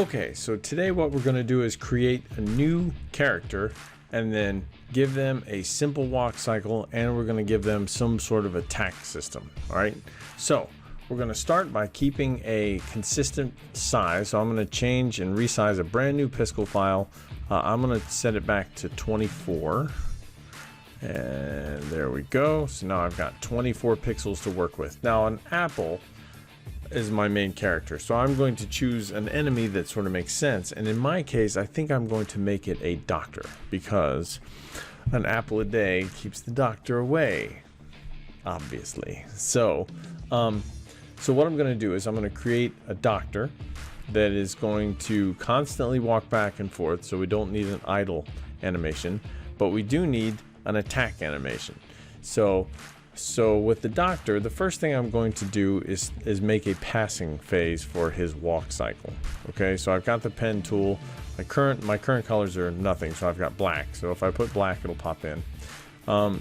Okay, so today what we're going to do is create a new character and then give them a simple walk cycle, and we're going to give them some sort of attack system. All right, so we're going to start by keeping a consistent size. So I'm going to change and resize a brand new Piscal file. I'm going to set it back to 24. And there we go. So now I've got 24 pixels to work with. Now an apple is my main character, so I'm going to choose an enemy that sort of makes sense. And in my case, I think I'm going to make it a doctor, because an apple a day keeps the doctor away, obviously. So what I'm going to do is I'm going to create a doctor that is going to constantly walk back and forth. So we don't need an idle animation, but we do need an attack animation. So with the doctor, the first thing I'm going to do is make a passing phase for his walk cycle. Okay, so I've got the pen tool. My current colors are nothing, so I've got black. So if I put black, it'll pop in.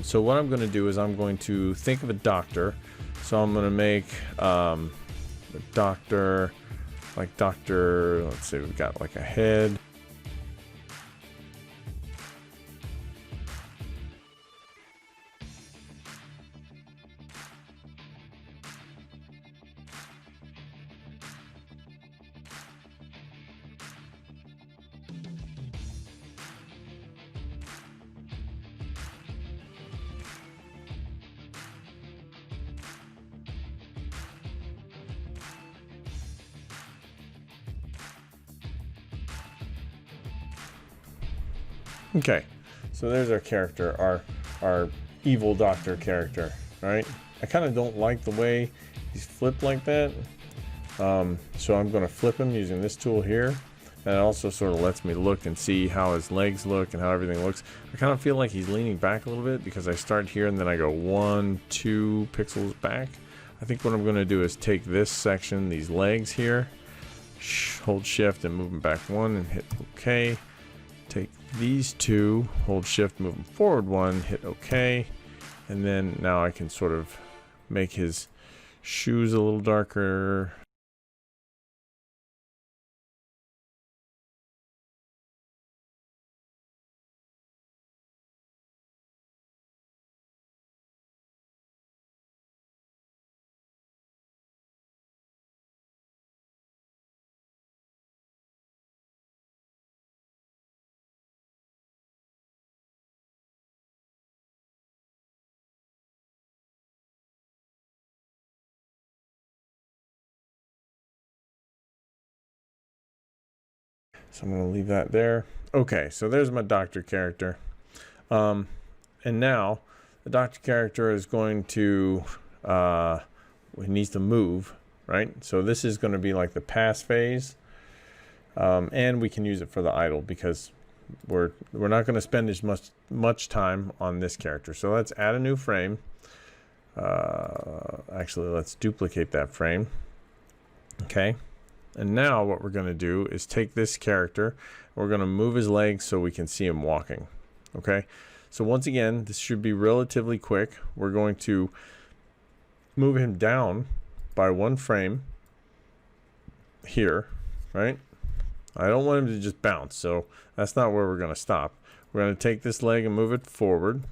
So what I'm going to do is I'm going to think of a doctor. So I'm going to make a doctor, like Doctor. Let's say we've got like a head. Okay, so there's our character, our evil doctor character, right? I kind of don't like the way he's flipped like that, so I'm going to flip him using this tool here. And it also sort of lets me look and see how his legs look and how everything looks. I kind of feel like he's leaning back a little bit because I start here and then I go 1, 2 pixels back. I think what I'm going to do is take this section, these legs here, hold shift and move them back 1 and hit OK. Take these two, hold shift, move them forward 1, hit OK, and then now I can sort of make his shoes a little darker. So I'm going to leave that there. Okay, so there's my doctor character. And now the doctor character is going to, he needs to move, right? So this is going to be like the pass phase. And we can use it for the idle because we're not going to spend as much time on this character. So let's add a new frame. Actually, let's duplicate that frame. Okay. And now what we're going to do is take this character, we're going to move his legs so we can see him walking. Okay, so once again, this should be relatively quick. We're going to move him down by 1 frame here, right? I don't want him to just bounce, so that's not where we're going to stop. We're going to take this leg and move it forward.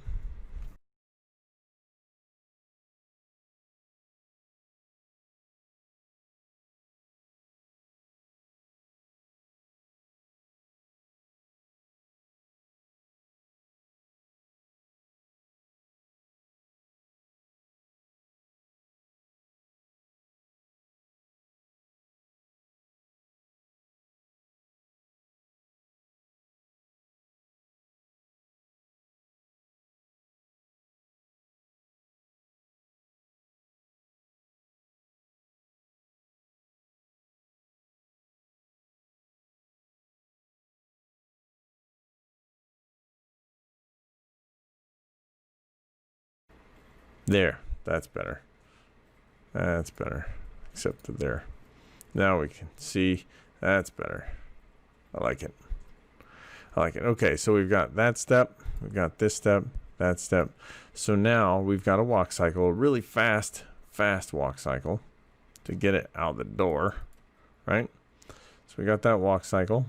There, that's better. That's better. Except that there. Now we can see that's better. I like it. I like it. Okay, so we've got that step, we've got this step, that step. So now we've got a walk cycle, a really fast walk cycle to get it out the door, right? So we got that walk cycle,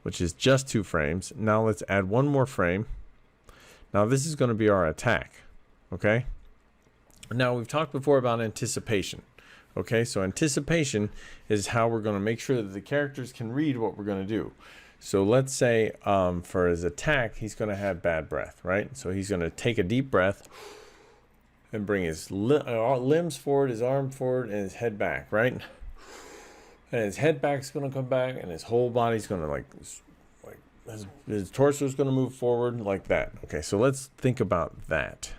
which is just 2 frames. Now let's add 1 more frame. Now this is going to be our attack. Okay. Now we've talked before about anticipation. Okay, so anticipation is how we're going to make sure that the characters can read what we're going to do. So let's say for his attack, he's going to have bad breath, right? So he's going to take a deep breath and bring his limbs forward, his arm forward, and his head back, right? And his head back's going to come back, and his whole body's going to like his torso is going to move forward like that. Okay, so let's think about that.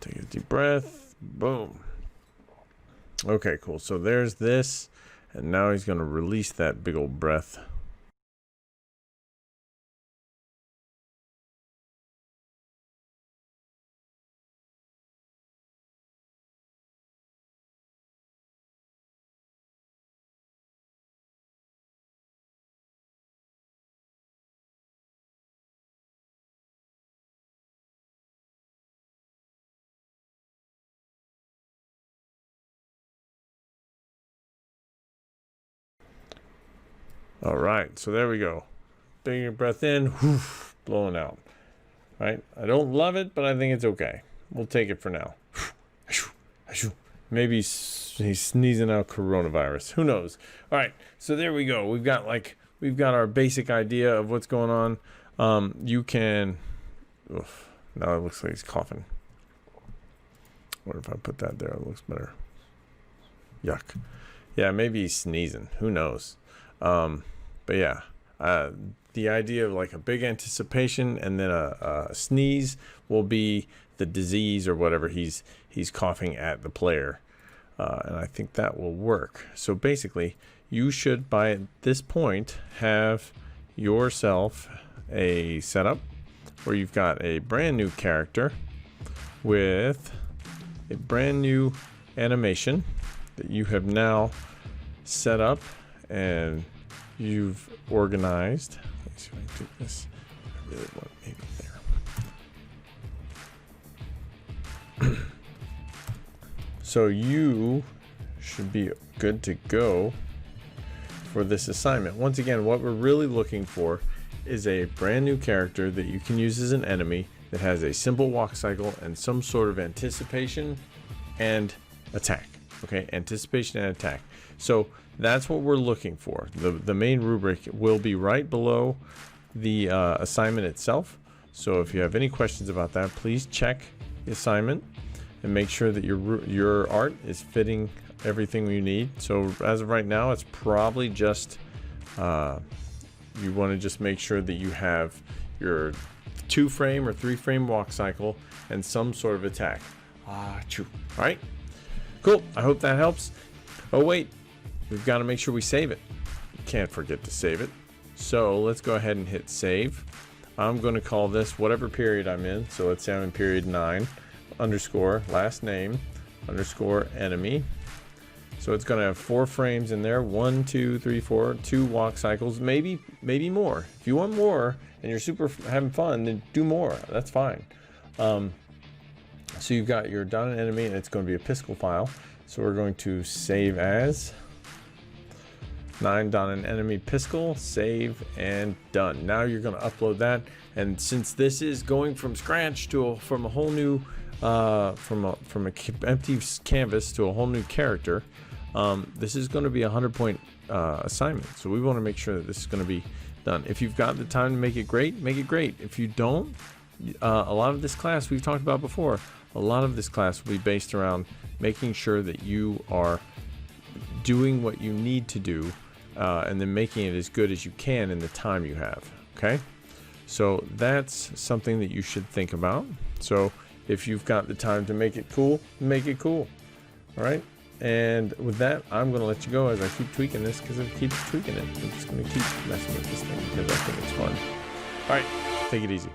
Take a deep breath. Boom. Okay, cool. So there's this. And now he's going to release that big old breath. All right, so there we go. Big breath in, whoosh, blowing out. Right? I don't love it, but I think it's okay. We'll take it for now. Maybe he's sneezing out coronavirus. Who knows? All right, so there we go. We've got our basic idea of what's going on. You can. Oof, now it looks like he's coughing. What if I put that there? It looks better. Yuck. Yeah, maybe he's sneezing. Who knows? But yeah, the idea of like a big anticipation and then a sneeze will be the disease or whatever he's coughing at the player. And I think that will work. So basically, you should by this point have yourself a setup where you've got a brand new character with a brand new animation that you have now set up and you've organized. Let me see if I can do this. I really want maybe there. So you should be good to go for this assignment. Once again, what we're really looking for is a brand new character that you can use as an enemy that has a simple walk cycle and some sort of anticipation and attack. Okay, anticipation and attack. So that's what we're looking for. The main rubric will be right below the assignment itself. So if you have any questions about that, please check the assignment and make sure that your art is fitting everything you need. So as of right now, it's probably just you want to just make sure that you have your 2-frame or 3-frame walk cycle and some sort of attack. All right, cool. I hope that helps. Oh wait, we've got to make sure we save it. Can't forget to save it. So let's go ahead and hit save. I'm going to call this whatever period I'm in. So let's say I'm in period 9 underscore last name underscore enemy. So it's going to have 4 frames in there. 1, 2, 3, 4, 2 walk cycles, maybe more. If you want more and you're super having fun, then do more. That's fine. So you've got your done an enemy and it's going to be a Piscal file. So we're going to save as 9 done an enemy Piscal, save, and done. Now you're going to upload that. And since this is going from scratch to from a whole new from a empty canvas to a whole new character, this is going to be a 100-point assignment. So we want to make sure that this is going to be done. If you've got the time to make it great, make it great. If you don't, a lot of this class we've talked about before, a lot of this class will be based around making sure that you are doing what you need to do, and then making it as good as you can in the time you have. Okay, so that's something that you should think about. So if you've got the time to make it cool, make it cool. All right, and with that, I'm going to let you go as I keep tweaking this, because it keeps tweaking it. I'm just going to keep messing with this thing because I think it's fun. All right, take it easy.